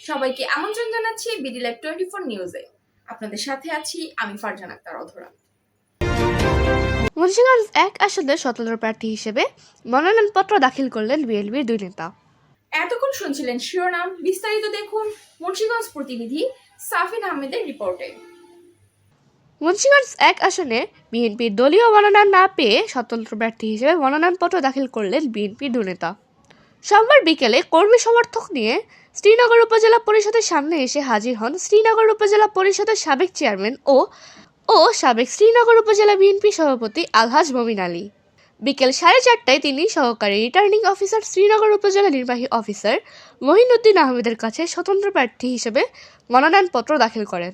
সবাইকে আমন্ত্রণ জানাচ্ছি বিডি লাইভ 24 নিউজে। আপনাদের সাথে আছি আমি ফারজানা আক্তার অধরা। মুন্সিগঞ্জ 1 আসনে স্বতন্ত্র প্রার্থী হিসেবে মনোনয়নপত্র দাখিল করলেন বিএনপির দুই নেতা। এতক্ষণ শুনছিলেন শিরোনাম, বিস্তারিত দেখুন মুন্সিগঞ্জ প্রতিনিধি সাফিন আহমেদের রিপোর্টে। মুন্সিগঞ্জ 1 আসনে বিএনপির দলীয় মনোনয়ন না পেয়ে স্বতন্ত্র প্রার্থী হিসেবে মনোনয়নপত্র দাখিল করলেন বিএনপির দুই নেতা। সোমবার বিকেলে কর্মী সমর্থক নিয়ে শ্রীনগর উপজেলা পরিষদের সামনে এসে হাজির হন শ্রীনগর উপজেলা পরিষদের সাবেক চেয়ারম্যান ও সাবেক শ্রীনগর উপজেলা বিএনপি সভাপতি আলহাজ মমিন আলী। বিকেল 4:30টায় তিনি সহকারী রিটার্নিং অফিসার শ্রীনগর উপজেলা নির্বাহী অফিসার মহিনুদ্দিন আহমেদের কাছে স্বতন্ত্র প্রার্থী হিসেবে মনোনয়নপত্র দাখিল করেন।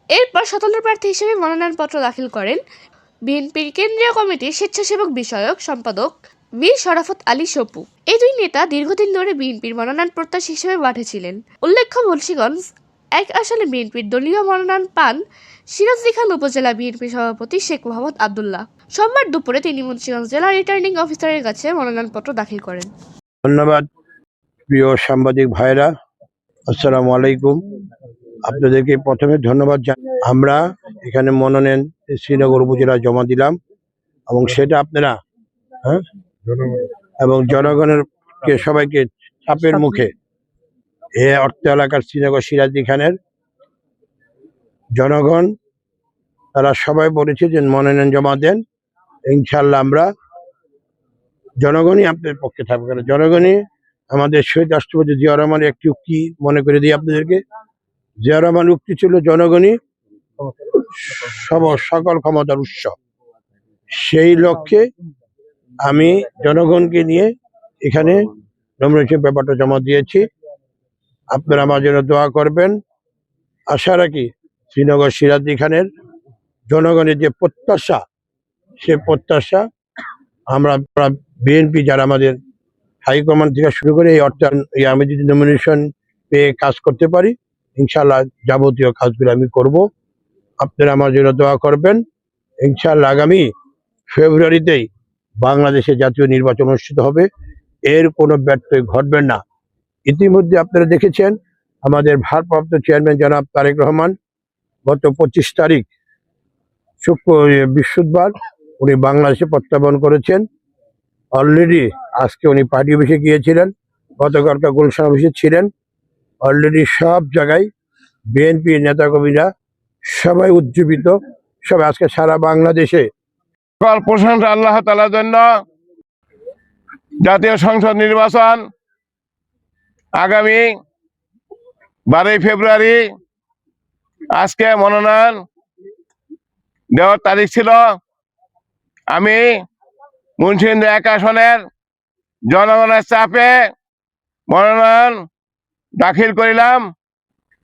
এরপর স্বতন্ত্র প্রার্থী হিসেবে মনোনয়নপত্র দাখিল করেন বিএনপির কেন্দ্রীয় কমিটির স্বেচ্ছাসেবক বিষয়ক সম্পাদক মীর শরাফত আলী সপু। এই দুই নেতা দীর্ঘদিন ধরে বিএনপির মনোনয়ন প্রত্যাশী হিসেবে মাঠে ছিলেন। উল্লেখ্য, মুন্সিগঞ্জ 1 আসনে বিএনপির দলীয় মনোনয়ন পান সিরাজদি খান উপজেলা বিএনপি সভাপতি শেখ মোহাম্মদ আবদুল্লাহ। সোমবার দুপুরে তিনি মুন্সিগঞ্জ জেলা রিটার্নিং অফিসারের কাছে মনোনয়নপত্র দাখিল করেন। ধন্যবাদ প্রিয় সাংবাদিক ভাইরা, আসসালামু আলাইকুম। আপনাদেরকে প্রথমে ধন্যবাদ। আমরা এখানে মনোনয়ন শ্রীনগর উপজেলা জমা দিলাম এবং সেটা আপনারা এবং জনগণের সবাইকে চাপের মুখে এ অর্থ এলাকার শ্রীনগর সিরাজদি খানের জনগণ তারা সবাই বলেছে যে মনোনয়ন জমা দেন। ইনশাল্লাহ আমরা জনগণই আপনাদের পক্ষে থাকবে, কারণ জনগণই আমাদের শহীদ রাষ্ট্রপতি জিয়া রহমানের একটি উক্তি মনে করে দিই আপনাদেরকে। জিয়া রহমান উক্তি ছিল জনগণই সকল ক্ষমতার উৎস। সেই লক্ষ্যে আমি জনগণকে নিয়ে এখানে নমিনেশন পেপারটা জমা দিয়েছি। আপনারা আমার জন্য দোয়া করবেন। আশা রাখি শ্রীনগর সিরাজদি খানের জনগণের যে প্রত্যাশা, সে প্রত্যাশা আমরা বিএনপি যারা আমাদের হাইকমান্ড থেকে শুরু করে আমি যদি নমিনেশন পেয়ে কাজ করতে পারি, ইনশাল্লাহ যাবতীয় কাজগুলো আমি করব। আপনারা আমার জন্য দোয়া করবেন। ইনশাল্লাহ আগামী ফেব্রুয়ারিতেই বাংলাদেশে জাতীয় নির্বাচন অনুষ্ঠিত হবে, এর কোনো ব্যত্যয় ঘটবে না। ইতিমধ্যে আপনারা দেখেছেন আমাদের ভারপ্রাপ্ত চেয়ারম্যান জনাব তারেক রহমান গত 25 তারিখ বৃহস্পতিবার উনি বাংলাদেশে প্রত্যাবর্তন করেছেন। অলরেডি আজকে উনি পার্টি অফিসে গিয়েছিলেন, গতকালকে গুলশান অফিসে ছিলেন। অলরেডি সব জায়গায় বিএনপি নেতাকর্মীরা সবাই উজ্জীবিত, সবাই আজকে সারা বাংলাদেশে প্রশংসা আল্লাহ তাআলার জন্য। জাতীয় সংসদ নির্বাচন আগামী 12 ফেব্রুয়ারি, আজকে মনোনয়ন দেওয়ার তারিখ ছিল। আমি মুন্সিগঞ্জ 1 আসনের জনগণের চাপে মনোনয়ন দাখিল করিলাম।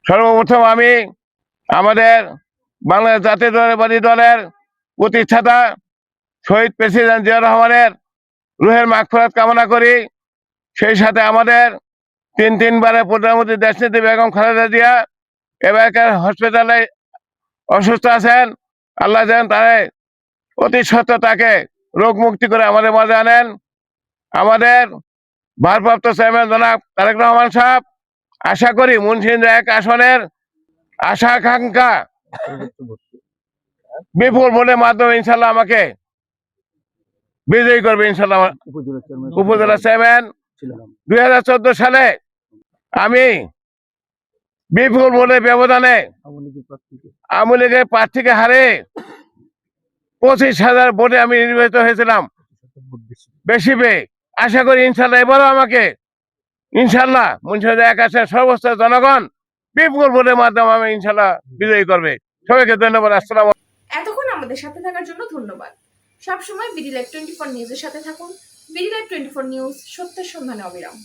সর্বপ্রথম আমি আমাদের বাংলাদেশ জাতীয়তাবাদী দলের প্রতিষ্ঠাতা শহীদ প্রেসিডেন্ট জিয়া রহমানের রুহের মাগফিরাত কামনা করি। সেই সাথে আমাদের তিনবারের প্রধানমন্ত্রী দেশনেত্রী বেগম খালেদা জিয়া এবারকার হসপিটালে অসুস্থ আছেন। আল্লাহ যেন তারে অতি সত্ত্বর তাকে রোগ মুক্তি করে আমাদের মাঝে আনেন। আমাদের ভারপ্রাপ্ত চেয়ারম্যান জনাব তারেক রহমান সাহেব, আশা করি মুন্সিগঞ্জ 1 আসনের আশা আকাঙ্ক্ষা বিপুল ভোটের মাধ্যমে ইনশাল্লাহ আমাকে বিজয়ী করবে। ইনশাল্লাহ উপজেলা চেয়ারম্যান 2014 সালে আমি বিপুল ভোটের ব্যবধানে আওয়ামী লীগের প্রার্থীকে হারে 25,000 ভোটে আমি নির্বাচিত হয়েছিলাম, বেশি পেয়ে। আশা করি ইনশাল্লাহ এবারও আমাকে ইনশাল্লাহ মুন্সিগঞ্জ 1 আসনের সর্বোচ্চ জনগণ বিপুল ভোটের মাধ্যমে আমি ইনশাল্লাহ বিজয়ী করবে। সবাইকে ধন্যবাদ। আসসালাম। এতক্ষণ আমাদের সাথে থাকার জন্য ধন্যবাদ। সবসময় বিডি লাইভ 24 নিউজের সাথে থাকুন। বিডি লাইভ 24 নিউজ, সত্যের সন্ধানে অবিরাম।